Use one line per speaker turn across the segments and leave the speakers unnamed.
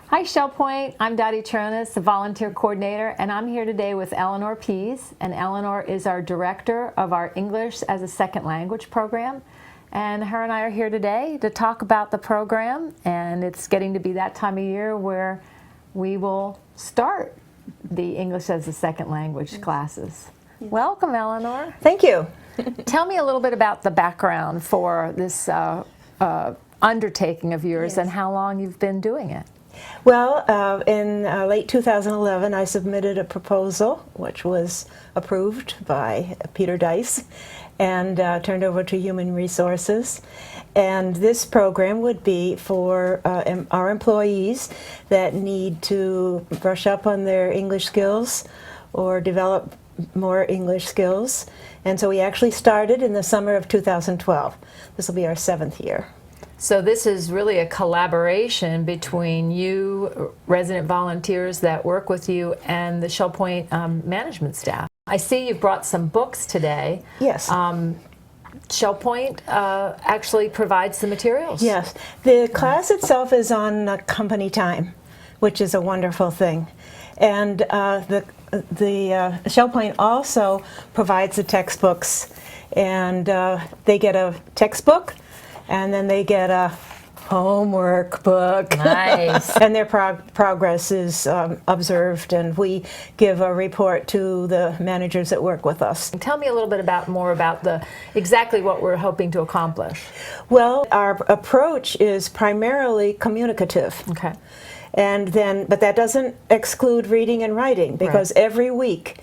Hi Shell Point, I'm Dottie Tronis, the volunteer coordinator, and I'm here today with Eleanor Pease. And Eleanor is our director of our English as a Second Language program. And her and I are here today to talk about the program, and it's getting to be that time of year where we will start the English as a Second Language classes. Welcome, Eleanor.
Thank you.
Tell me a little bit about the background for this undertaking of yours and how long you've been doing it.
Well, in late 2011, I submitted a proposal, which was approved by Peter Dice and turned over to Human Resources. And this program would be for our employees that need to brush up on their English skills or develop more English skills. And so we actually started in the summer of 2012. This will be our 7th year.
So this is really a collaboration between you, resident volunteers that work with you, and the Shell Point management staff. I see you brought some books today.
Yes.
Shell Point actually provides the materials.
Yes. The class itself is on company time, which is a wonderful thing. And the Shell Point also provides the textbooks, and they get a textbook, and then they get a homework book.
Nice.
And their progress is observed, and we give a report to the managers that work with us.
Tell me a little bit more about exactly what we're hoping to accomplish.
Well, our approach is primarily communicative.
Okay.
But that doesn't exclude reading and writing, because every week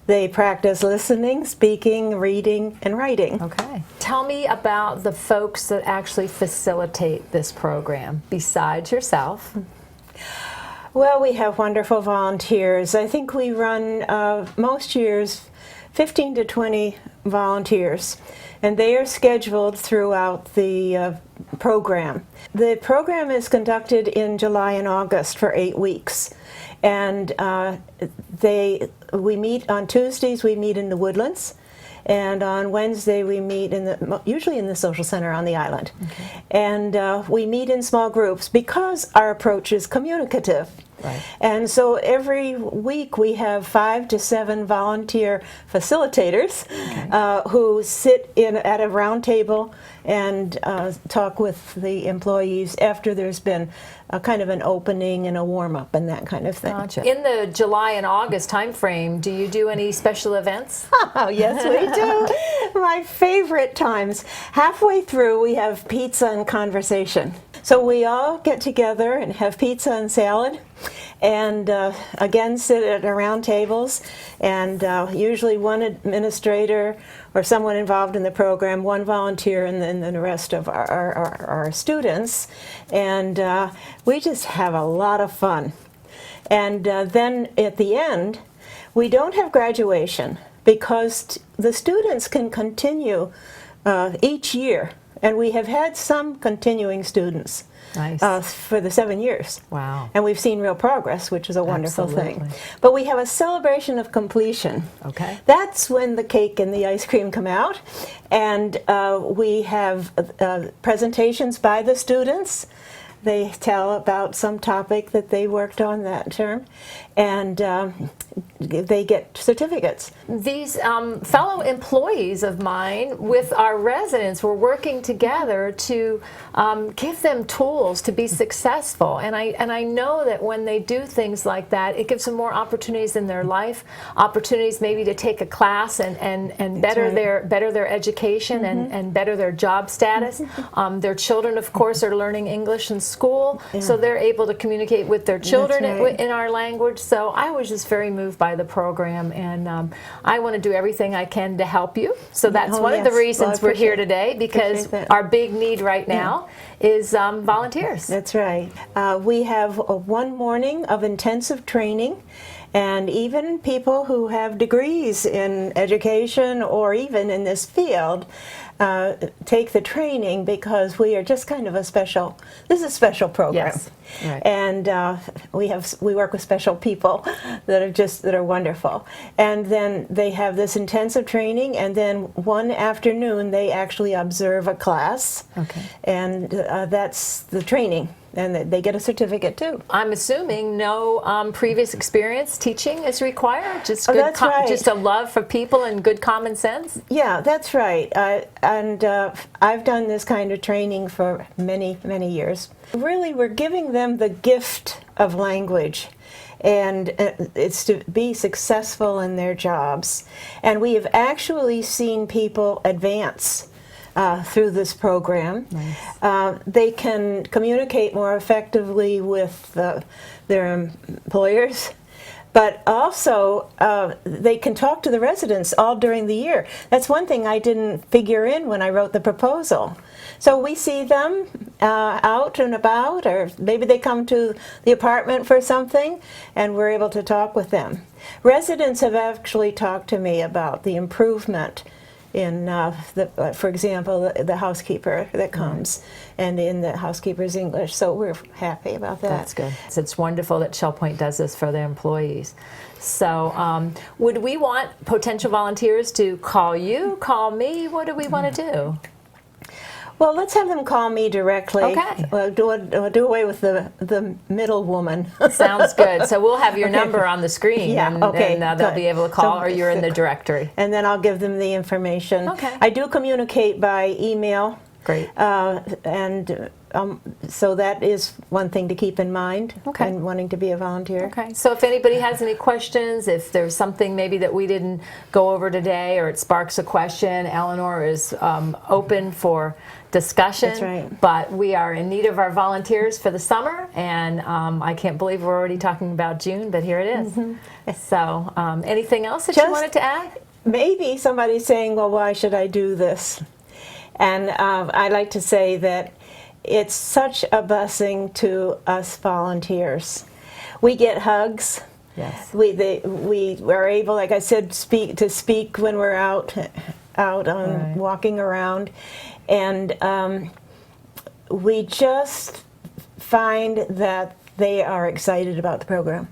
they practice listening, speaking, reading, and writing.
Okay. Tell me about the folks that actually facilitate this program, besides yourself.
Well, we have wonderful volunteers. I think we run most years 15 to 20 volunteers, and they are scheduled throughout the program. The program is conducted in July and August for 8 weeks. And we meet on Tuesdays. We meet in the Woodlands, and on Wednesday we meet usually in the social center on the island. Okay. And we meet in small groups because our approach is communicative.
Right.
And so every week we have 5 to 7 volunteer facilitators who sit at a round table and talk with the employees after there's been a kind of an opening and a warm-up and that kind of thing.
Gotcha. In the July and August time frame, do you do any special events?
Oh, yes, we do. My favorite times. Halfway through, we have pizza and conversation. So we all get together and have pizza and salad, and again sit at round tables, and usually one administrator or someone involved in the program, one volunteer, and then the rest of our students, and we just have a lot of fun. And then at the end, we don't have graduation because the students can continue each year. And we have had some continuing students for the 7 years.
Wow.
And we've seen real progress, which is a wonderful thing.
Absolutely.
But we have a celebration of completion.
Okay.
That's when the cake and the ice cream come out. And we have presentations by the students. They tell about some topic that they worked on that term. And they get certificates.
These fellow employees of mine with our residents were working together to give them tools to be successful. And I know that when they do things like that, it gives them more opportunities in their life, opportunities maybe to take a class and better their education and better their job status. Their children, of course, are learning English in school, so they're able to communicate with their children in our language. So I was just very moved by the program, and I want to do everything I can to help you. So that's one of the reasons we're here today, because our big need right now is volunteers.
That's right. We have one morning of intensive training, and even people who have degrees in education or even in this field take the training, because we are just kind of this is a special program.
Yes. Right.
And we work with special people that are wonderful. And then they have this intensive training, and then one afternoon they actually observe a class.
Okay.
And that's the training. and they get a certificate too.
I'm assuming no previous experience teaching is required. Just
Oh,
good,
that's right.
just a love for people and good common sense.
Yeah, that's right. And I've done this kind of training for many, many years. Really, we're giving them the gift of language, and it's to be successful in their jobs. And we have actually seen people advance through this program.
Nice.
They can communicate more effectively with their employers, but also they can talk to the residents all during the year. That's one thing I didn't figure in when I wrote the proposal. So we see them out and about, or maybe they come to the apartment for something, and we're able to talk with them. Residents have actually talked to me about the improvement in, for example, the housekeeper that comes, and in the housekeeper's English. So we're happy about that.
That's good. It's wonderful that Shell Point does this for their employees. So would we want potential volunteers to call you, call me? What do we want to do?
Well, let's have them call me directly.
Okay.
We'll do away with the middle woman.
Sounds good. So we'll have your number on the screen,
Yeah,
and,
okay,
and they'll
good.
be able to call,
So-
or you're in the directory.
And then I'll give them the information.
Okay.
I do communicate by email.
Great.
And so that is one thing to keep in mind,
Okay.
and wanting to be a volunteer.
Okay, so if anybody has any questions, if there's something maybe that we didn't go over today, or it sparks a question, Eleanor is open for discussion.
That's right.
But we are in need of our volunteers for the summer, and I can't believe we're already talking about June, but here it is. So anything else that you
Just-
wanted to add?
Maybe somebody's saying, well, why should I do this? And I like to say that it's such a blessing to us volunteers. We get hugs.
Yes.
We are able, like I said, speak when we're out on
Right.
walking around, and we just find that they are excited about the program.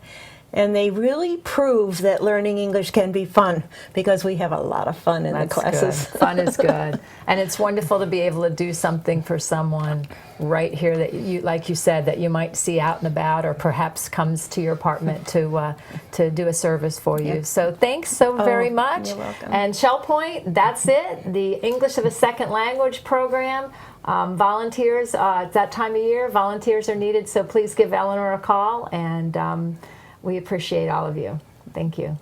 And they really prove that learning English can be fun, because we have a lot of fun in the classes.
Good. Fun is good. And it's wonderful to be able to do something for someone right here that you, like you said, that you might see out and about, or perhaps comes to your apartment to do a service for you.
Yep.
So thanks so very much.
You're welcome.
And Shell Point, that's it. The English of a Second Language program. Volunteers, it's that time of year, volunteers are needed, so please give Eleanor a call, and we appreciate all of you. Thank you.